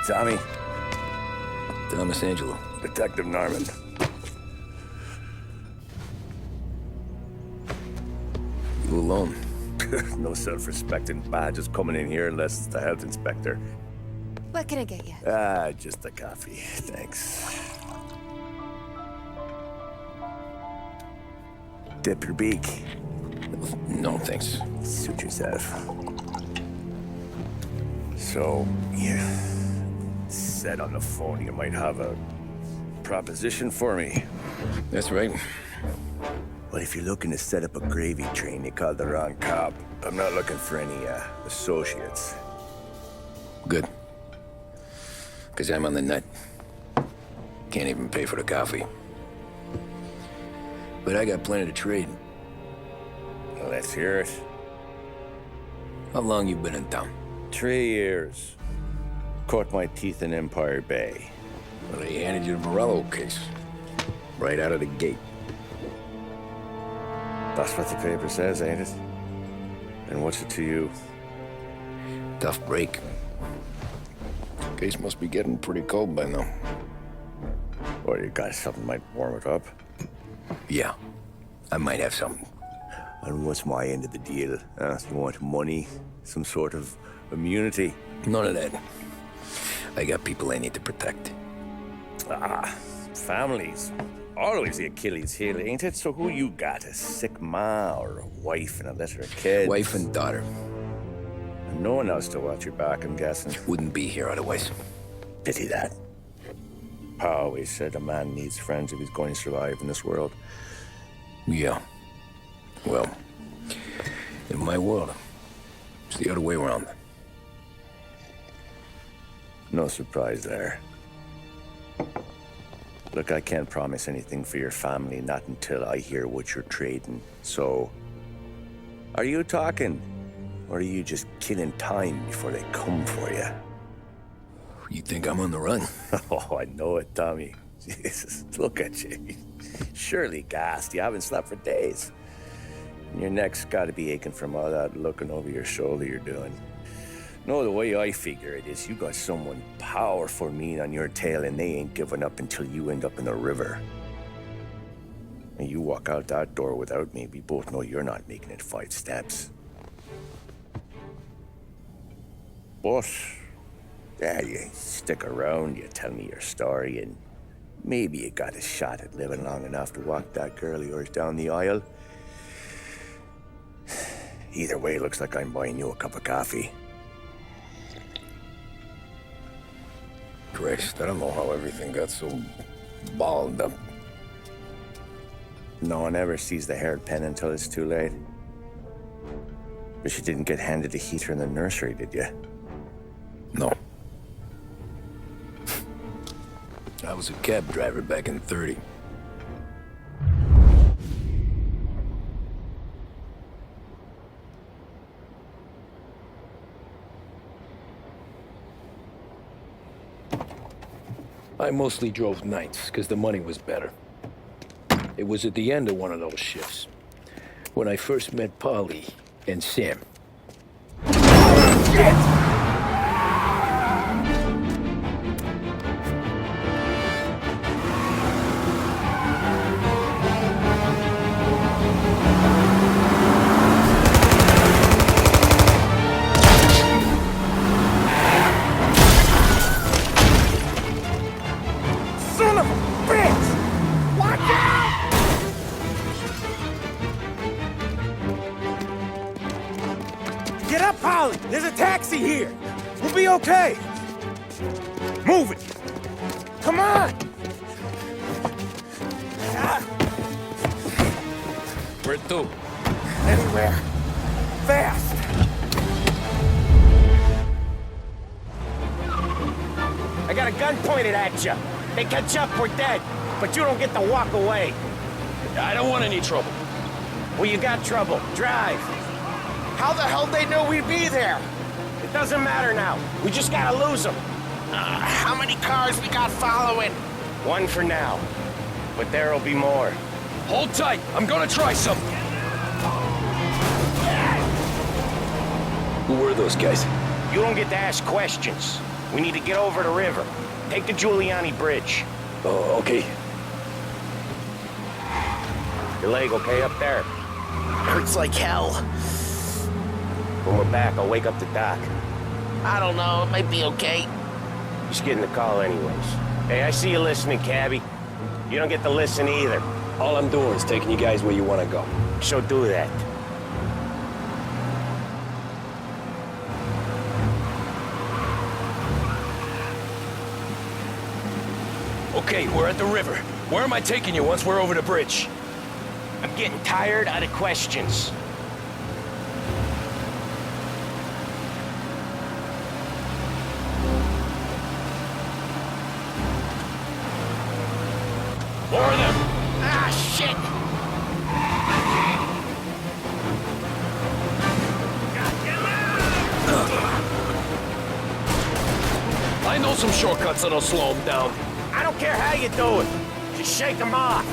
Tommy? Thomas Angelo. Detective Norman. You alone? No self-respecting badges coming in here unless it's the health inspector. What can I get you? Just a coffee. Thanks. Dip your beak. No, thanks. Suit yourself. So, you said on the phone you might have a proposition for me. That's right. Well, if you're looking to set up a gravy train, you called the wrong cop. I'm not looking for any, associates. Good. Because I'm on the nut. Can't even pay for the coffee. But I got plenty to trade. Well, let's hear it. How long you been in town? 3 years. Caught my teeth in Empire Bay. Well, they handed you the Morello case. Right out of the gate. That's what the paper says, ain't it? And what's it to you? Tough break. Case must be getting pretty cold by now. Or you got something might warm it up? Yeah, I might have something. And what's my end of the deal? You want money? Some sort of immunity? None of that. I got people I need to protect. Families. Always the Achilles heel, ain't it? So who you got? A sick ma or a wife and a litter of kids? Wife and daughter. And no one else to watch your back, I'm guessing. Wouldn't be here otherwise. Pity that. Pa always said a man needs friends if he's going to survive in this world. Yeah. Well, in my world, it's the other way around. No surprise there. Look, I can't promise anything for your family, not until I hear what you're trading. So, are you talking? Or are you just killing time before they come for you? You think I'm on the run? Oh, I know it, Tommy. Jesus, look at you. Surely gassed. You haven't slept for days. And your neck's got to be aching from all that looking over your shoulder you're doing. No, the way I figure it is you got someone powerful mean on your tail and they ain't giving up until you end up in the river. And you walk out that door without me, we both know you're not making it 5 steps. But, yeah, you stick around, you tell me your story, and maybe you got a shot at living long enough to walk that girl of yours down the aisle. Either way, looks like I'm buying you a cup of coffee. Christ, I don't know how everything got so balled up. No one ever sees the hairpin until it's too late. But you didn't get handed a heater in the nursery, did you? No. I was a cab driver back in '30. I mostly drove nights, because the money was better. It was at the end of one of those shifts, when I first met Polly and Sam. Shit! Get up, Polly! There's a taxi here! We'll be okay! Move it! Come on! Where to? Anywhere. Fast! I got a gun pointed at you. They catch up, we're dead. But you don't get to walk away. I don't want any trouble. Well, you got trouble. Drive. How the hell they know we'd be there? It doesn't matter now. We just gotta lose them. How many cars we got following? One for now. But there'll be more. Hold tight. I'm gonna try something. Who were those guys? You don't get to ask questions. We need to get over the river. Take the Giuliani Bridge. Oh, okay. Your leg okay up there? Hurts like hell. When we're back, I'll wake up the doc. I don't know, it might be okay. Just getting the call anyways. Hey, I see you listening, cabbie. You don't get to listen either. All I'm doing is taking you guys where you want to go. So do that. Okay, we're at the river. Where am I taking you once we're over the bridge? I'm getting tired of the questions. More of them! Ah, shit! I know some shortcuts that'll slow them down. I don't care how you do it. Just shake them off.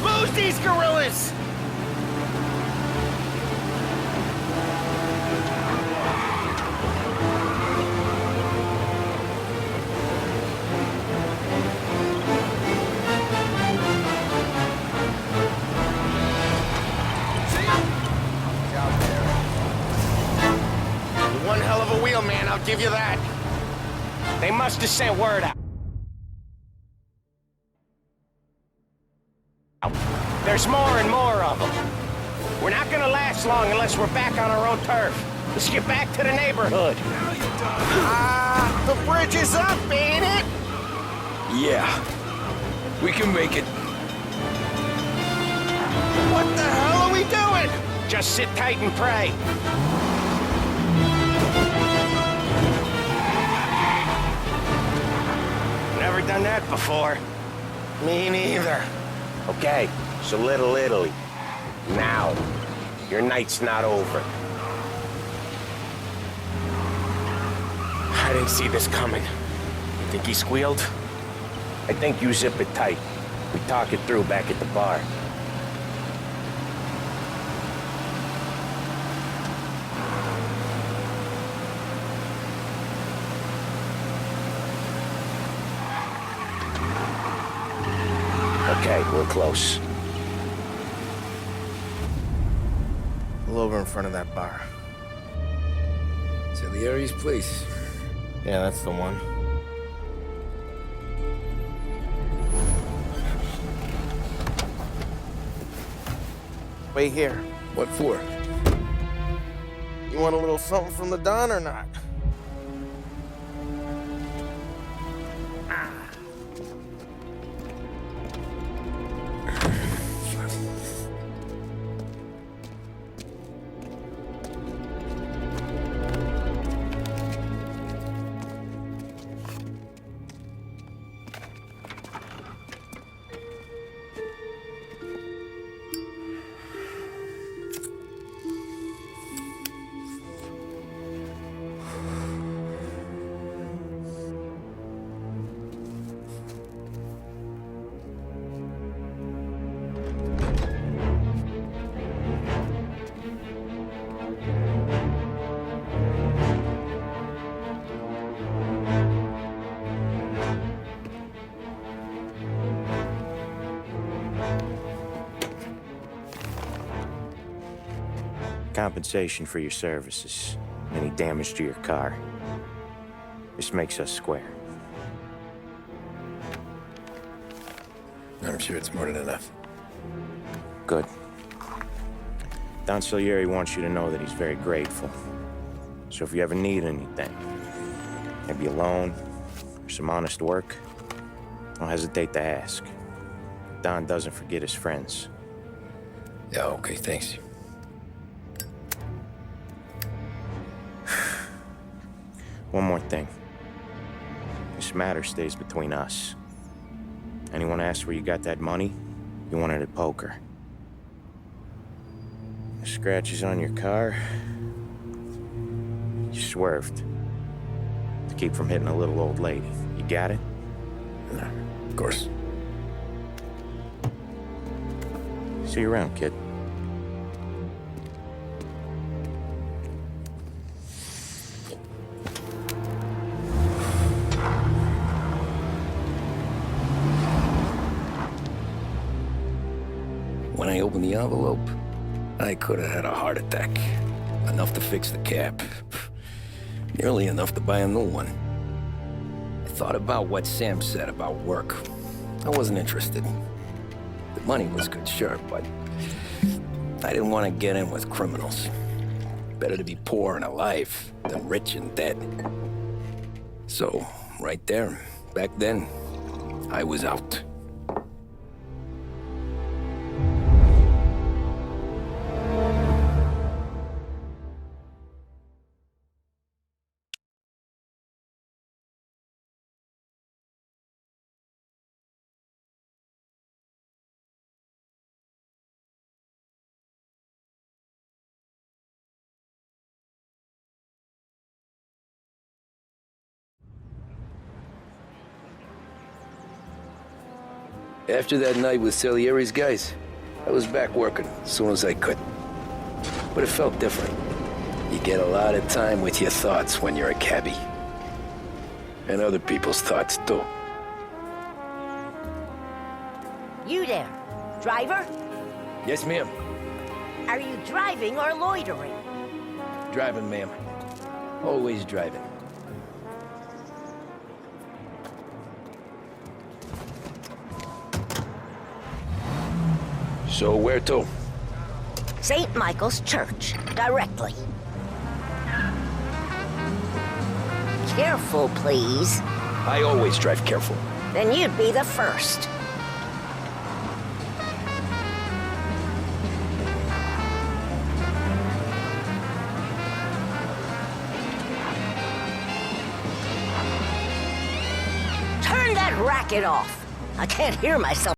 Lose these gorillas! You're one hell of a wheel, man, I'll give you that. They must have sent word out. There's more and more of them. We're not gonna last long unless we're back on our own turf. Let's get back to the neighborhood. The bridge is up, ain't it? Yeah. We can make it. What the hell are we doing? Just sit tight and pray. Never done that before. Me neither. Okay, so Little Italy. Now, your night's not over. I didn't see this coming. Think he squealed? I think you zip it tight. We talk it through back at the bar. Okay, we're close. Pull over in front of that bar. Salieri's place. Yeah, that's the one. Wait here. What for? You want a little something from the Don or not? Compensation for your services. Any damage to your car. This makes us square. I'm sure it's more than enough. Good. Don Salieri wants you to know that he's very grateful. So if you ever need anything, maybe a loan or some honest work, don't hesitate to ask. Don doesn't forget his friends. Yeah, okay, thanks. One more thing. This matter stays between us. Anyone asks where you got that money, you won it at poker. The scratches on your car, you swerved. To keep from hitting a little old lady. You got it? No, of course. See you around, kid. When I opened the envelope, I could have had a heart attack. Enough to fix the cap. Nearly enough to buy a new one. I thought about what Sam said about work. I wasn't interested. The money was good, sure, but I didn't want to get in with criminals. Better to be poor and alive than rich and dead. So, right there, back then, I was out. After that night with Salieri's guys, I was back working as soon as I could. But it felt different. You get a lot of time with your thoughts when you're a cabbie. And other people's thoughts, too. You there, driver? Yes, ma'am. Are you driving or loitering? Driving, ma'am. Always driving. So where to? St. Michael's Church, directly. Careful, please. I always drive careful. Then you'd be the first. Turn that racket off. I can't hear myself.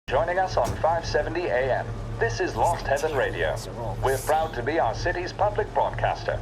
Joining us on 570 AM. This is Lost Heaven Radio. We're proud to be our city's public broadcaster.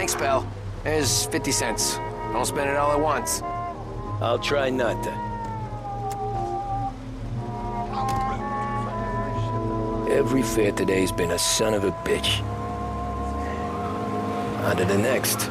Thanks, pal. There's 50 cents. Don't spend it all at once. I'll try not to. Every fare today's been a son of a bitch. On to the next.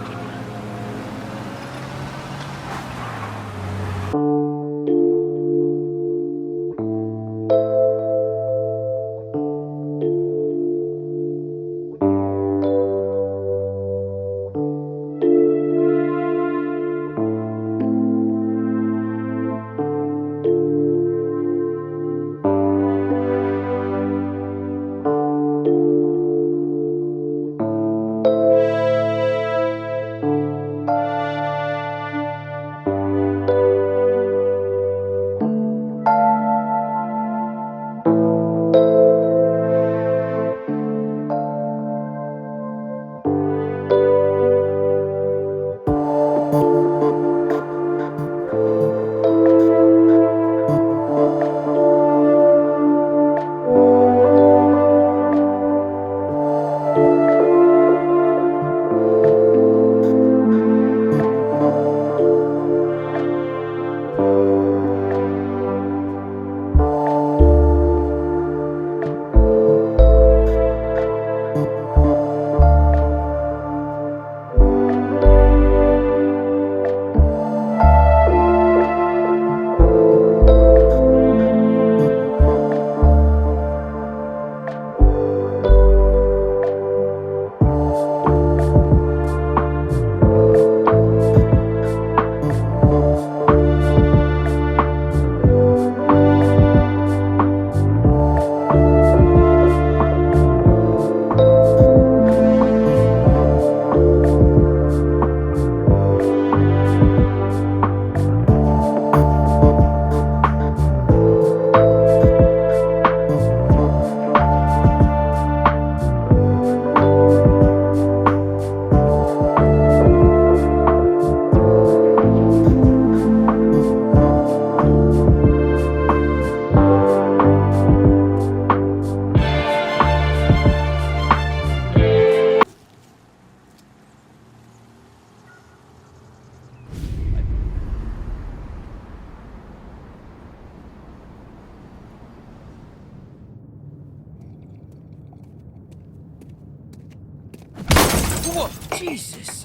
Whoa, Jesus.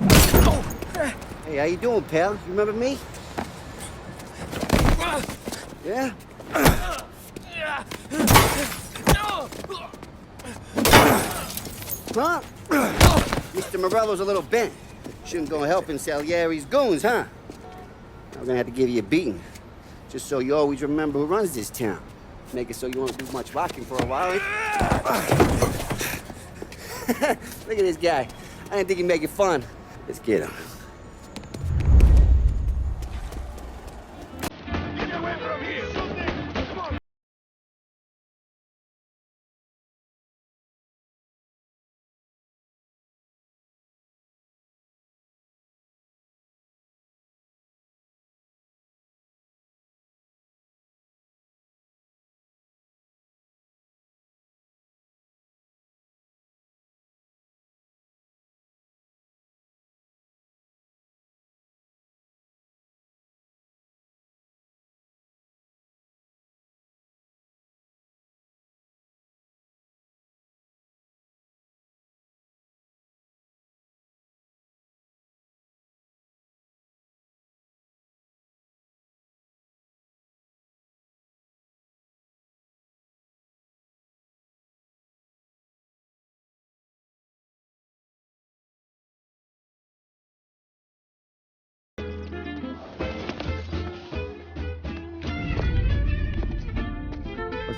Hey, how you doing, pal? You remember me? Yeah? Huh? Mr. Morello's a little bent. Shouldn't go helping Salieri's goons, huh? I'm gonna have to give you a beating. Just so you always remember who runs this town. Make it so you won't do much rocking for a while. Look at this guy. I didn't think he'd make it fun. Let's get him.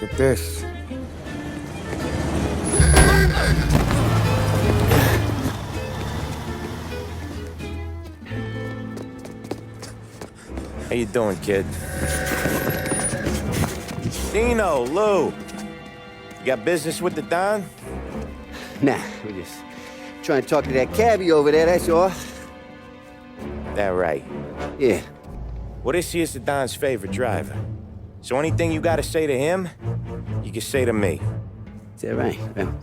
Look at this. How you doing, kid? Dino, Lou. You got business with the Don? Nah, we're just trying to talk to that cabbie over there, that's all. That right. Yeah. Well, this here's the Don's favorite driver. So anything you gotta say to him, you can say to me. Is that right? Well,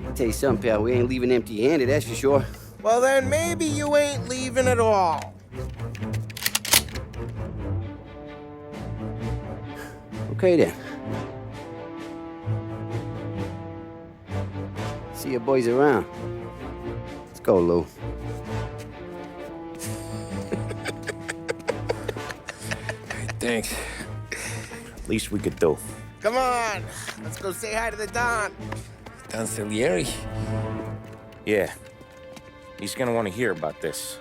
I'll tell you something, pal. We ain't leaving empty-handed, that's for sure. Well, then maybe you ain't leaving at all. Okay, then. See you boys around. Let's go, Lou. Thanks. Least we could do. Come on, let's go say hi to the Don. Don Salieri? Yeah. He's gonna want to hear about this.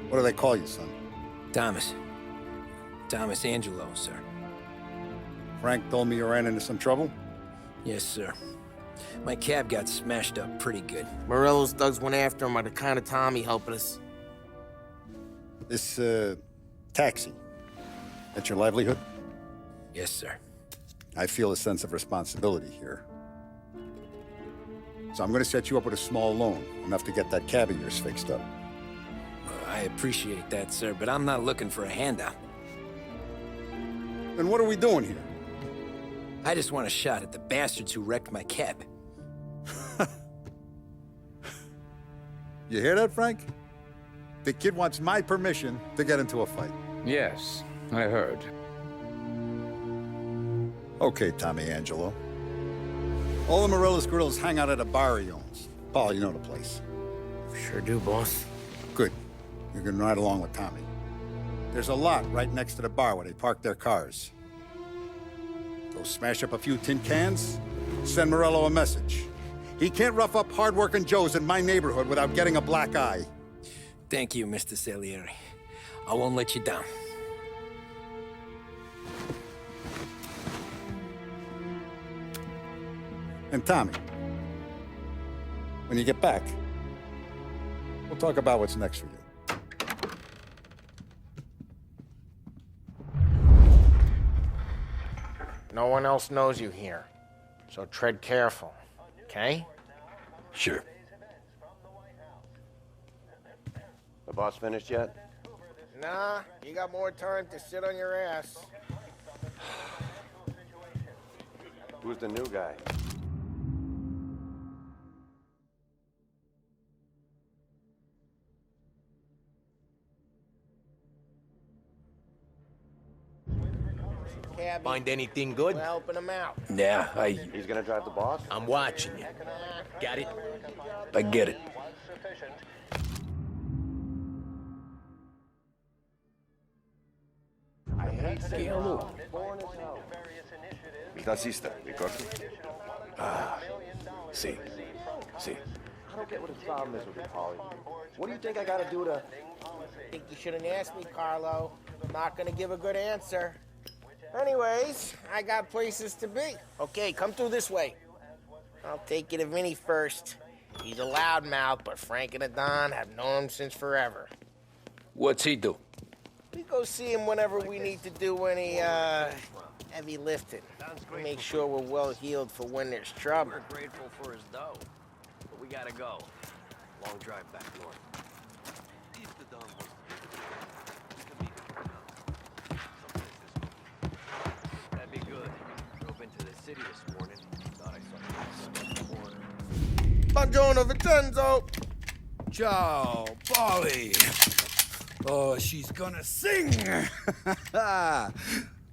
What do they call you, son? Thomas. Tommy Angelo, sir. Frank told me you ran into some trouble? Yes, sir. My cab got smashed up pretty good. Morello's thugs went after him on account of Tommy helping us. This, taxi, that's your livelihood? Yes, sir. I feel a sense of responsibility here. So I'm gonna set you up with a small loan, enough to get that cab of yours fixed up. I appreciate that, sir, but I'm not looking for a handout. Then what are we doing here? I just want a shot at the bastards who wrecked my cab. You hear that, Frank? The kid wants my permission to get into a fight. Yes, I heard. Okay, Tommy Angelo. All the Morello's grills hang out at a bar he owns. Paul, you know the place. Sure do, boss. Good. You can ride along with Tommy. There's a lot right next to the bar where they park their cars. Go smash up a few tin cans, send Morello a message. He can't rough up hard-working Joes in my neighborhood without getting a black eye. Thank you, Mr. Salieri. I won't let you down. And Tommy, when you get back, we'll talk about what's next for you. No one else knows you here, so tread careful, okay? Sure. The boss finished yet? Nah, you got more time to sit on your ass. Who's the new guy? Find anything good? We're helping him out. Yeah, He's gonna drive the boss? I'm watching you. Got it? I get it. I hate saying no. Il tassista, ricordi? Ah, see. I don't get what his problem is with you, Polly. What do you think I gotta do to... I think you shouldn't ask me, Carlo. I'm not gonna give a good answer. Anyways, I got places to be. Okay, come through this way. I'll take you to Vinny first. He's a loudmouth, but Frank and the Don have known him since forever. What's he do? We go see him whenever we need to do any, heavy lifting. We make sure we're well healed for when there's trouble. We're grateful for his dough, but we gotta go. Long drive back north. That'd be good. Drove into the city this morning. Thought I saw you corner. Buongiorno, Vincenzo! Ciao, Polly. Oh, she's gonna sing.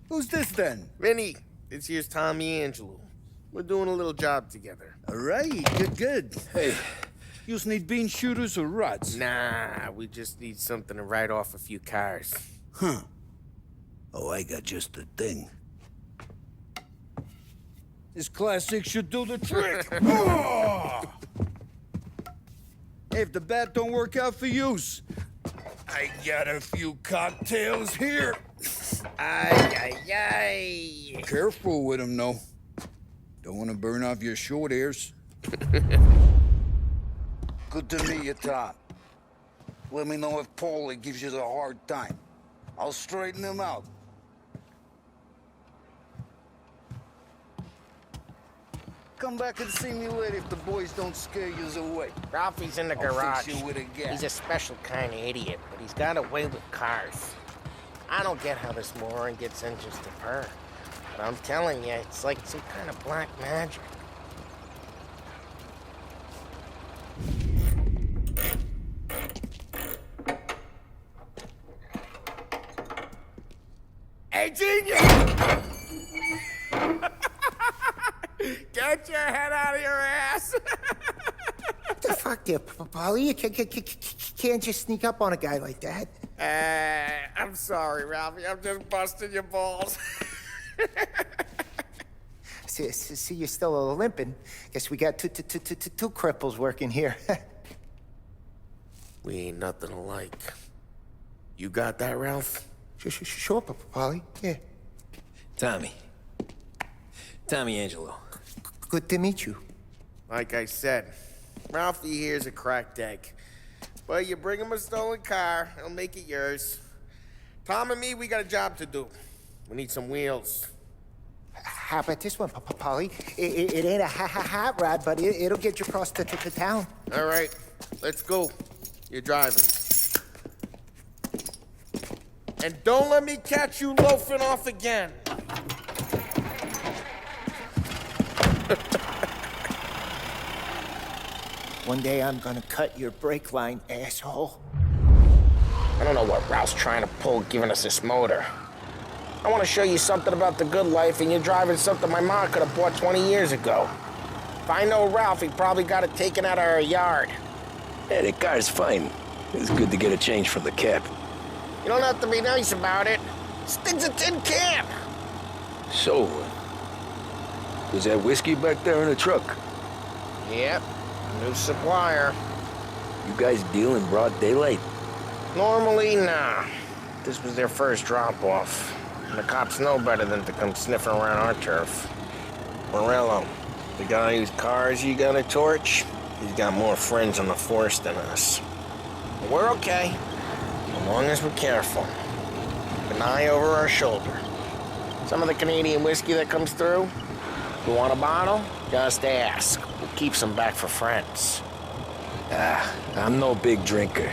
Who's this then? Vinny, this here's Tommy Angelo. We're doing a little job together. All right, good. Hey, you need bean shooters or rods? Nah, we just need something to write off a few cars. Huh. Oh, I got just the thing. This classic should do the trick. Oh! Hey, if the bat don't work out for yous, I got a few cocktails here. Ay, ay, ay. Careful with them, though. Don't want to burn off your short hairs. Good to meet you, Tom. Let me know if Paulie gives you the hard time. I'll straighten him out. Come back and see me later if the boys don't scare yous away. Ralphie's in the I'll garage. fix you with a gat. He's a special kind of idiot, but he's got a way with cars. I don't get how this moron gets in just a purr. But I'm telling you, it's like some kind of black magic. Hey, genius! Get your head out of your ass! What the fuck there, Paulie? You can't just sneak up on a guy like that. I'm sorry, Ralphie. I'm just busting your balls. See, you're still limping. Guess we got two cripples working here. We ain't nothing alike. You got that, Ralph? Sure, Paulie. Yeah. Tommy Angelo. Good to meet you. Like I said, Ralphie here's a cracked egg. But you bring him a stolen car, he'll make it yours. Tom and me, we got a job to do. We need some wheels. How about this one, Paulie? It ain't a hot rod, but it'll get you across to town. All right, let's go. You're driving. And don't let me catch you loafing off again. One day I'm gonna cut your brake line, asshole. I don't know what Ralph's trying to pull giving us this motor. I want to show you something about the good life, and you're driving something my mom could have bought 20 years ago. If I know Ralph, he probably got it taken out of our yard. Yeah, the car's fine. It's good to get a change from the cab. You don't have to be nice about it. This thing's a tin can. So, was that whiskey back there in the truck? Yep, new supplier. You guys deal in broad daylight? Normally, nah. This was their first drop-off. And the cops know better than to come sniffing around our turf. Morello, the guy whose cars you got a torch, he's got more friends on the force than us. But we're okay, as long as we're careful. Keep an eye over our shoulder. Some of the Canadian whiskey that comes through, you want a bottle? Just ask. We'll keep some back for friends. I'm no big drinker.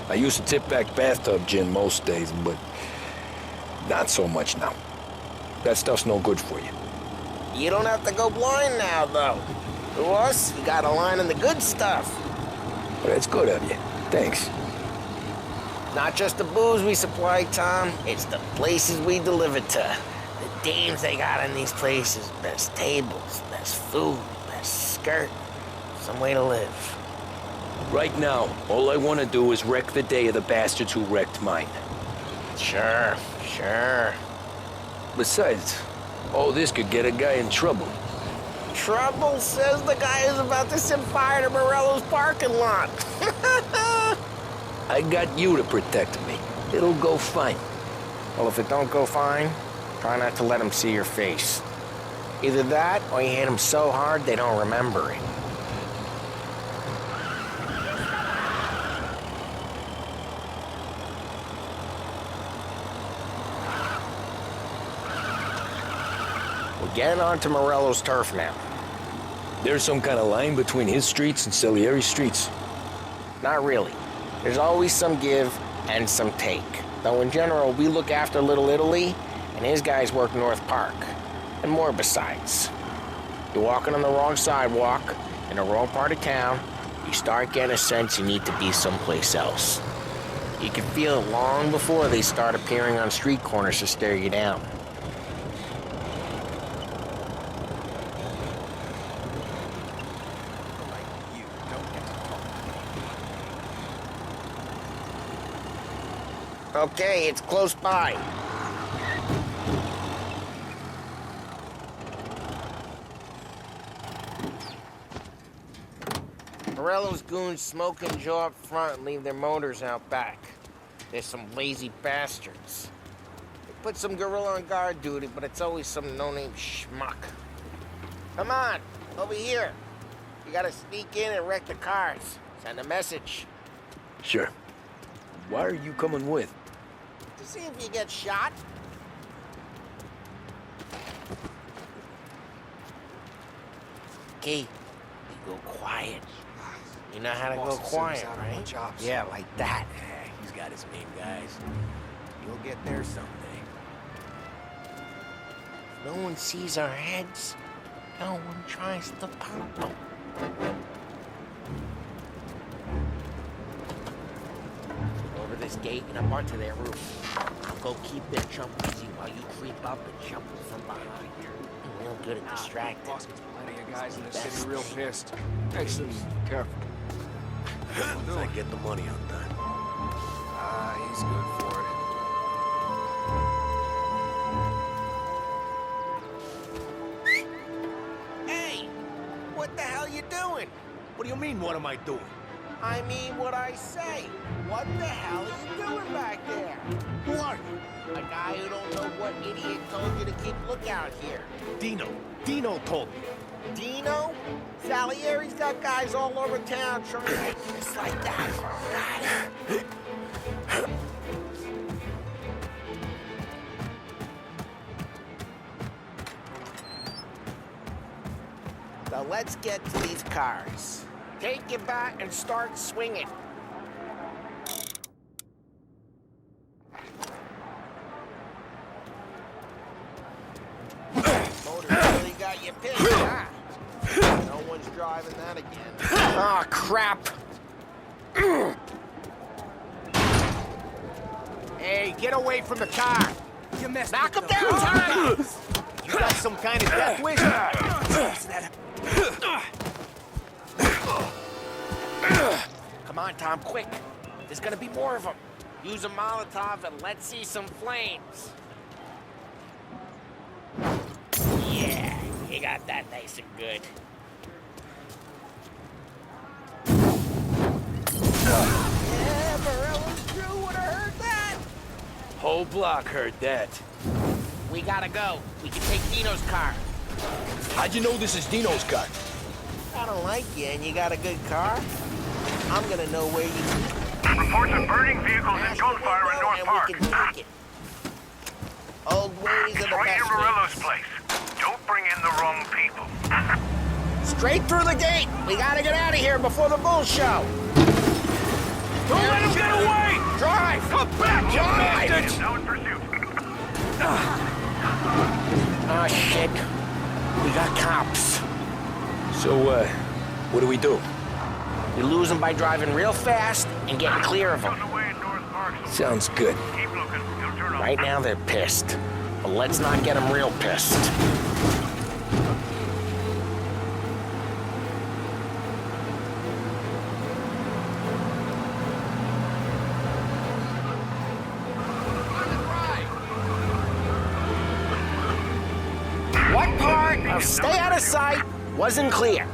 I used to tip back bathtub gin most days, but not so much now. That stuff's no good for you. You don't have to go blind now, though. To us, you got a line in the good stuff. Well, that's good of you. Thanks. Not just the booze we supply, Tom. It's the places we deliver to. The dames they got in these places. Best tables, best food, best skirt. Some way to live. Right now, all I want to do is wreck the day of the bastards who wrecked mine. Sure. Besides, all this could get a guy in trouble. Trouble, says the guy who's about to set fire to Morello's parking lot. I got you to protect me. It'll go fine. Well, if it don't go fine, try not to let them see your face. Either that, or you hit them so hard they don't remember it. We're getting onto Morello's turf now. There's some kind of line between his streets and Salieri's streets? Not really. There's always some give and some take. Though in general, we look after Little Italy, and his guys work North Park. And more besides. You're walking on the wrong sidewalk, in the wrong part of town, you start getting a sense you need to be someplace else. You can feel it long before they start appearing on street corners to stare you down. Okay, it's close by. Morello's goons smoke and jaw up front and leave their motors out back. They're some lazy bastards. They put some gorilla on guard duty, but it's always some no-name schmuck. Come on, over here. You gotta sneak in and wreck the cars. Send a message. Sure. Why are you coming with? To see if you get shot. Okay, you go quiet. You know how to go quiet, right? Yeah, like that. Yeah, he's got his main guys. You'll get there someday. No one sees our heads. No one tries to pop them. Over this gate and up onto their roof. I'll go keep their jump easy while you creep up and jump from behind. I'm real good at distracting. Plenty of guys in the city real pissed. Excellent. Careful. Once I get the money on time. He's good for it. Hey! What the hell you doing? What do you mean, what am I doing? I mean what I say. What the hell are you doing back there? Who are you? A guy who don't know what idiot told you to keep lookout here. Dino. Dino told me. Dino? Salieri's got guys all over town trying to... Just like that. Got it. So let's get to these cars. Take your bat and start swinging. Motor really got you pissed, huh? No one's driving that again. Oh, crap. Hey, get away from the car. You messed Knock him with down, Tommy! You got some kind of death wish? Come on, Tom, quick. There's gonna be more of them. Use a Molotov and let's see some flames. Yeah, you got that nice and good. Yeah, Morello's crew would have heard that. Whole block heard that. We gotta go. We can take Dino's car. How'd you know this is Dino's car? I don't like you and you got a good car. I'm gonna know where you... Reports of burning vehicles and gunfire in North Park. We can take it. Old ways are the Right best in Morello's ways. place. Don't bring in the wrong people. Straight through the gate. We gotta get out of here before the bull show. Don't let him get away! Drive! Come back, you Drive! bastards! Now in pursuit. Oh, shit. We got cops. So, what do we do? We lose them by driving real fast and getting clear of them. Sounds good. Keep looking. He'll turn off. Right now, they're pissed. But let's not get them real pissed. What part of stay out of sight wasn't clear?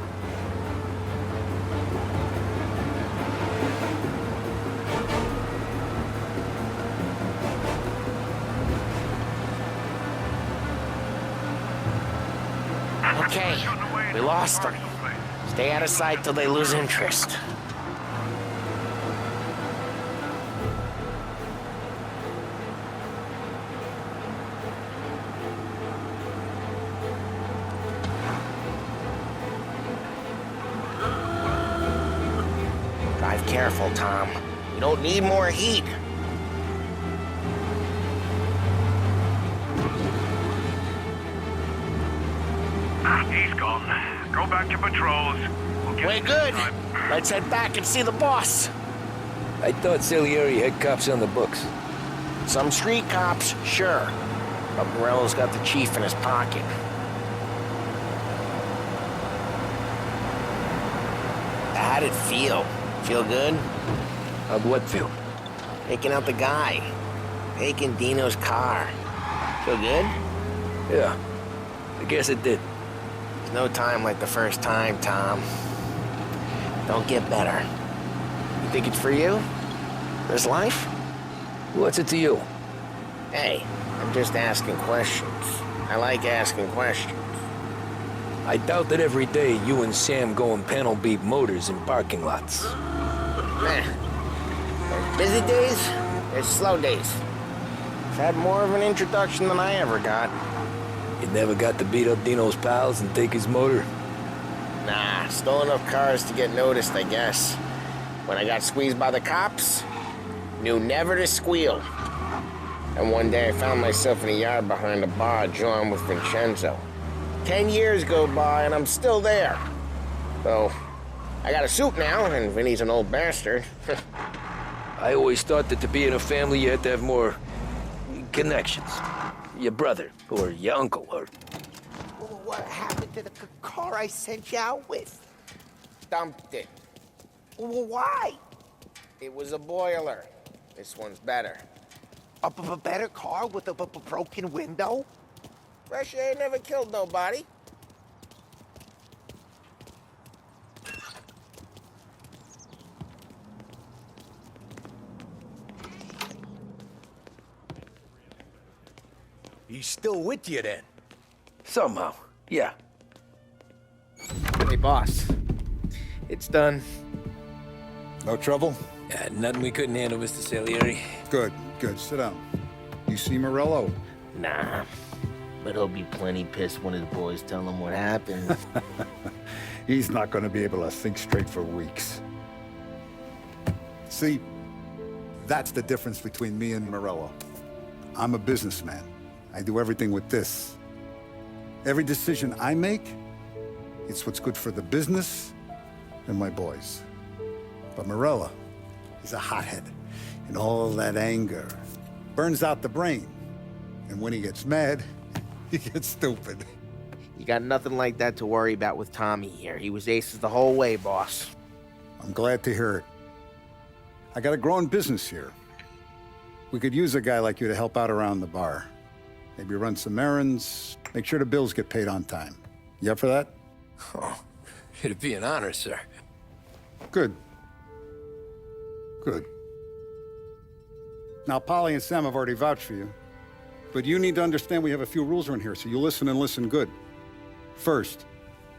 Okay, we lost them. Stay out of sight till they lose interest. Drive careful, Tom. We don't need more heat. He's gone. Go back to patrols. We'll get Way you good. time. Let's head back and see the boss. I thought Salieri had cops on the books. Some street cops, sure. But Morello's got the chief in his pocket. How'd it feel? Feel good? How'd what feel? Taking out the guy. Taking Dino's car. Feel good? Yeah, I guess it did. No time like the first time, Tom. Don't get better. You think it's for you? This life? What's it to you? Hey, I'm just asking questions. I like asking questions. I doubt that every day you and Sam go and panel beat motors in parking lots. There's busy days, there's slow days. I've had more of an introduction than I ever got. You never got to beat up Dino's pals and take his motor? Nah, stole enough cars to get noticed, I guess. When I got squeezed by the cops, knew never to squeal. And one day I found myself in a yard behind a bar drawn with Vincenzo. 10 years go by and I'm still there. Though, I got a suit now, and Vinny's an old bastard. I always thought that to be in a family you had to have more connections. Your brother, or your uncle, or... What happened to the car I sent you out with? Dumped it. Well, why? It was a boiler. This one's better. A better car with a broken window? Fresh air never killed nobody. He's still with you then? Somehow, yeah. Hey, boss. It's done. No trouble? Yeah, nothing we couldn't handle, Mr. Salieri. Good, good. Sit down. You see Morello? Nah. But he'll be plenty pissed when his boys tell him what happened. He's not going to be able to think straight for weeks. See, that's the difference between me and Morello. I'm a businessman. I do everything with this. Every decision I make, it's what's good for the business and my boys. But Morello, he's a hothead. And all that anger burns out the brain. And when he gets mad, he gets stupid. You got nothing like that to worry about with Tommy here. He was aces the whole way, boss. I'm glad to hear it. I got a growing business here. We could use a guy like you to help out around the bar. Maybe run some errands, make sure the bills get paid on time. You up for that? Oh, it'd be an honor, sir. Good. Good. Now, Polly and Sam have already vouched for you. But you need to understand we have a few rules around here, so you listen and listen good. First,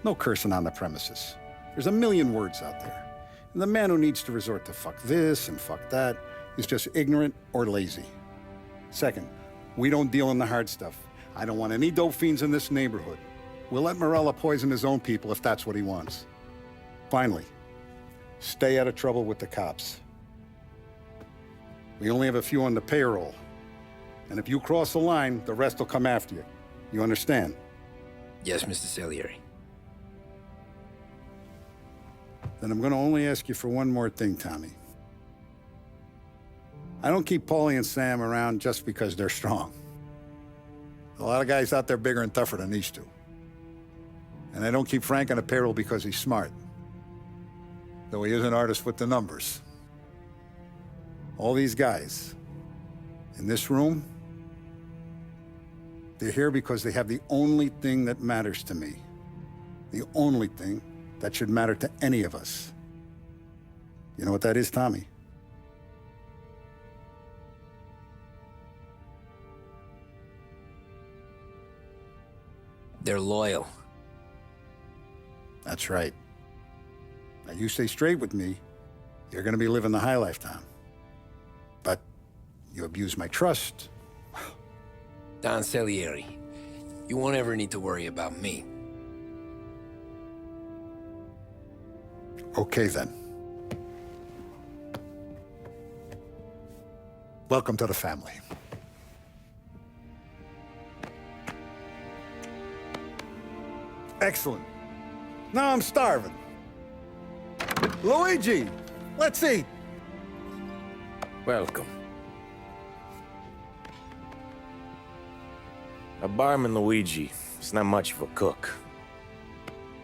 no cursing on the premises. There's a million words out there. And the man who needs to resort to fuck this and fuck that is just ignorant or lazy. Second, we don't deal in the hard stuff. I don't want any dope fiends in this neighborhood. We'll let Morella poison his own people if that's what he wants. Finally, stay out of trouble with the cops. We only have a few on the payroll. And if you cross the line, the rest will come after you. You understand? Yes, Mr. Salieri. Then I'm going to only ask you for one more thing, Tommy. I don't keep Paulie and Sam around just because they're strong. A lot of guys out there bigger and tougher than these two. And I don't keep Frank on the payroll because he's smart. Though he is an artist with the numbers. All these guys in this room, they're here because they have the only thing that matters to me. The only thing that should matter to any of us. You know what that is, Tommy? They're loyal. That's right. Now, you stay straight with me, you're gonna be living the high life, Tom. But you abuse my trust. Don Salieri, you won't ever need to worry about me. Okay, then. Welcome to the family. Excellent. Now I'm starving. Luigi, let's eat. Welcome. A barman Luigi is not much of a cook.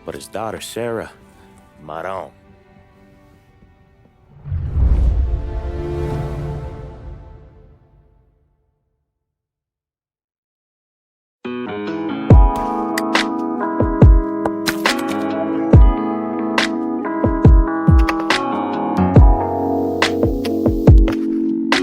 But his daughter, Sarah, Maron.